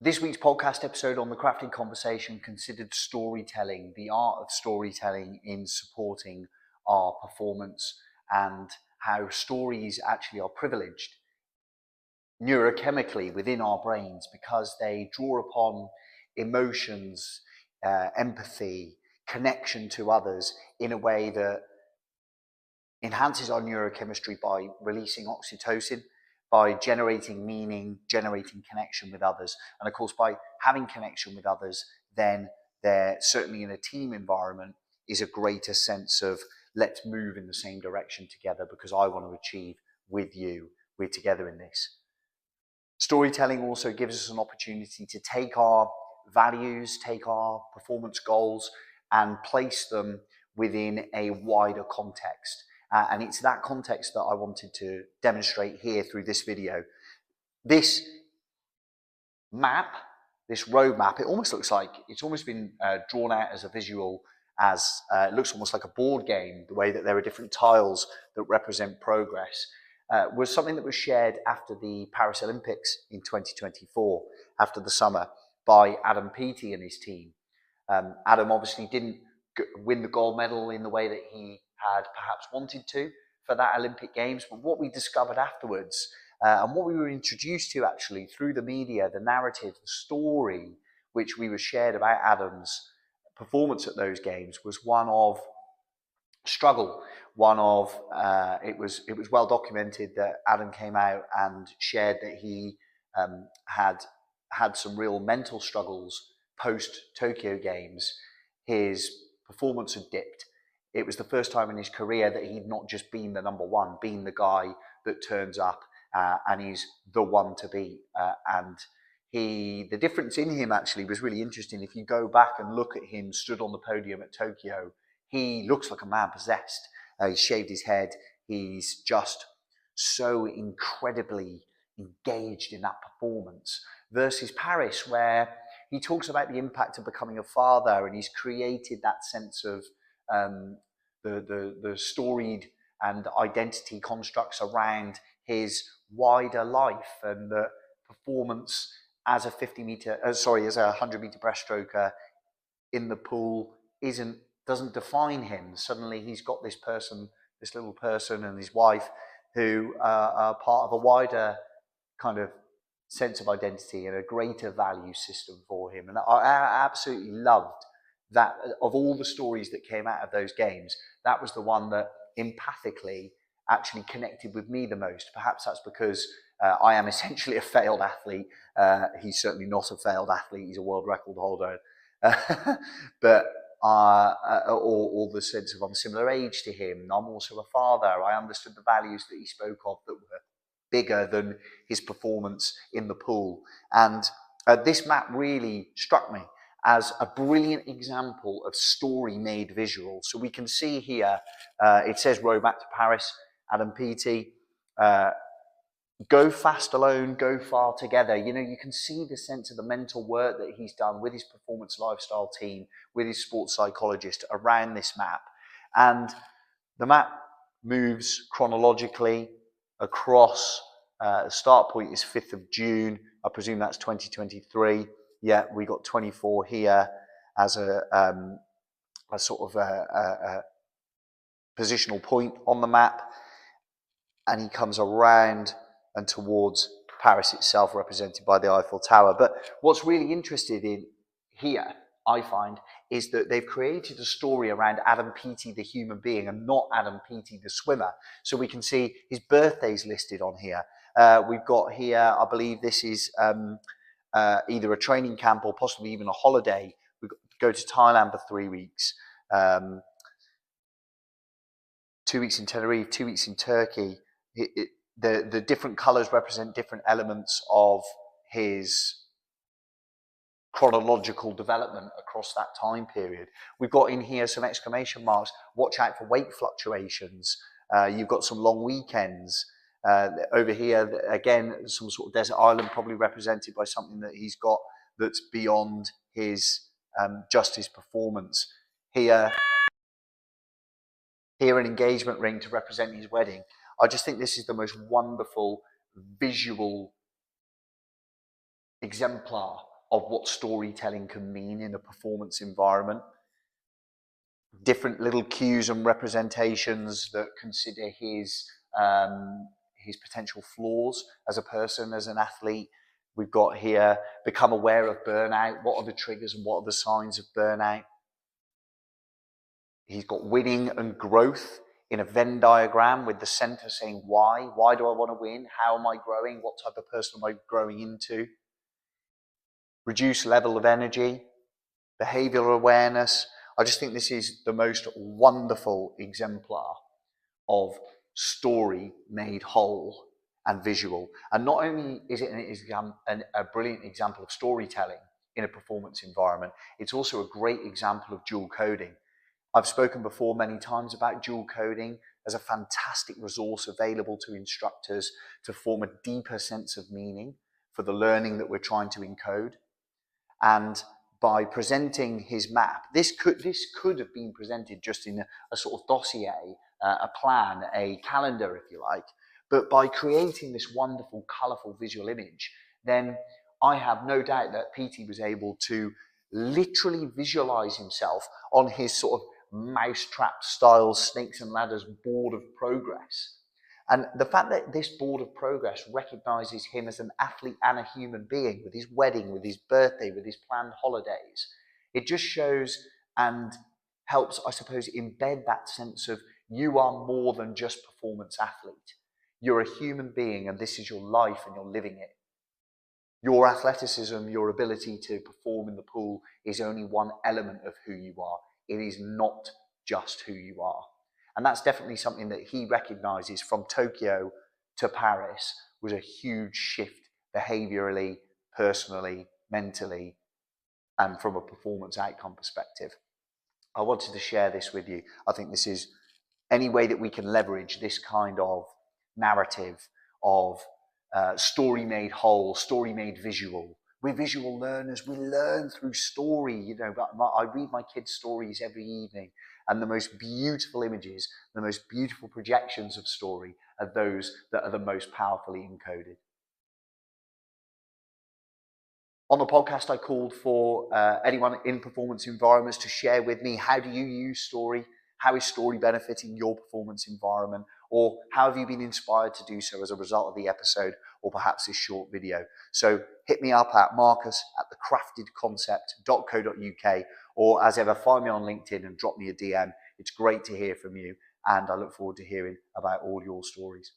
This week's podcast episode on the Crafting Conversation considered storytelling, the art of storytelling in supporting our performance, and how stories actually are privileged neurochemically within our brains because they draw upon emotions, empathy, connection to others in a way that enhances our neurochemistry by releasing oxytocin, by generating meaning, generating connection with others. And of course, by having connection with others, then there, certainly in a team environment, is a greater sense of let's move in the same direction together because I want to achieve with you. We're together in this. Storytelling also gives us an opportunity to take our values, take our performance goals, and place them within a wider context. And it's that context that I wanted to demonstrate here through this video. This map, this road map, it almost looks like it's almost been drawn out as a visual, as it looks almost like a board game, the way that there are different tiles that represent progress, was something that was shared after the Paris Olympics in 2024, after the summer, by Adam Peaty and his team. Adam obviously didn't win the gold medal in the way that he had perhaps wanted to for that Olympic Games, but what we discovered afterwards and what we were introduced to actually through the media, the narrative, the story which we were shared about Adam's performance at those games was one of struggle, one of it was well documented that Adam came out and shared that he had some real mental struggles post Tokyo Games. His performance had dipped. It was the first time in his career that he'd not just been the number one, been the guy that turns up and he's the one to beat. And the difference in him actually was really interesting. If you go back and look at him stood on the podium at Tokyo, he looks like a man possessed. He's shaved his head. He's just so incredibly engaged in that performance versus Paris, where he talks about the impact of becoming a father, and he's created that sense of the storied and identity constructs around his wider life, and the performance as a 100-meter breaststroker in the pool doesn't define him. Suddenly he's got this little person and his wife who are part of a wider kind of sense of identity and a greater value system for him. And I absolutely loved that. Of all the stories that came out of those games, that was the one that empathically actually connected with me the most. Perhaps that's because I am essentially a failed athlete. He's certainly not a failed athlete. He's a world record holder. But or the sense of I'm similar age to him. I'm also a father. I understood the values that he spoke of that were bigger than his performance in the pool. And this map really struck me as a brilliant example of story made visual. So we can see here, it says Road Back to Paris, Adam Peaty, go fast alone, go far together. You know, you can see the sense of the mental work that he's done with his performance lifestyle team, with his sports psychologist around this map. And the map moves chronologically across. The start point is 5th of June. I presume that's 2023. Yeah, we got 24 here as a sort of a positional point on the map. And he comes around and towards Paris itself, represented by the Eiffel Tower. But what's really interesting in here, I find, is that they've created a story around Adam Peaty, the human being, and not Adam Peaty, the swimmer. So we can see his birthday's listed on here. We've got here, I believe this is either a training camp or possibly even a holiday. We go to Thailand for 3 weeks, 2 weeks in Tenerife, 2 weeks in Turkey. The different colours represent different elements of his chronological development across that time period. We've got in here some exclamation marks. Watch out for weight fluctuations. You've got some long weekends. Over here, again, some sort of desert island, probably represented by something that he's got that's beyond his just his performance. Here an engagement ring to represent his wedding. I just think this is the most wonderful visual exemplar of what storytelling can mean in a performance environment. Different little cues and representations that consider his potential flaws as a person, as an athlete. We've got here, become aware of burnout. What are the triggers and what are the signs of burnout? He's got winning and growth in a Venn diagram with the center saying why. Why do I want to win? How am I growing? What type of person am I growing into? Reduced level of energy, behavioral awareness. I just think this is the most wonderful exemplar of story made whole and visual. And not only is it a brilliant example of storytelling in a performance environment, it's also a great example of dual coding. I've spoken before many times about dual coding as a fantastic resource available to instructors to form a deeper sense of meaning for the learning that we're trying to encode. And by presenting his map, this could have been presented just in a sort of dossier, a plan, a calendar, if you like. But by creating this wonderful, colourful visual image, then I have no doubt that Peaty was able to literally visualize himself on his sort of mousetrap style snakes and ladders board of progress. And the fact that this board of progress recognizes him as an athlete and a human being, with his wedding, with his birthday, with his planned holidays, it just shows and helps, I suppose, embed that sense of you are more than just performance athlete. You're a human being and this is your life and you're living it. Your athleticism, your ability to perform in the pool is only one element of who you are. It is not just who you are. And that's definitely something that he recognizes from Tokyo to Paris was a huge shift behaviorally, personally, mentally, and from a performance outcome perspective. I wanted to share this with you. I think this is any way that we can leverage this kind of narrative of story made whole, story made visual. We're visual learners. We learn through story. You know, I read my kids' stories every evening, and the most beautiful images, the most beautiful projections of story are those that are the most powerfully encoded. On the podcast, I called for anyone in performance environments to share with me, how do you use story? How is story benefiting your performance environment? Or how have you been inspired to do so as a result of the episode or perhaps this short video? So hit me up at marcus@thecraftedconcept.co.uk, or as ever, find me on LinkedIn and drop me a DM. It's great to hear from you, and I look forward to hearing about all your stories.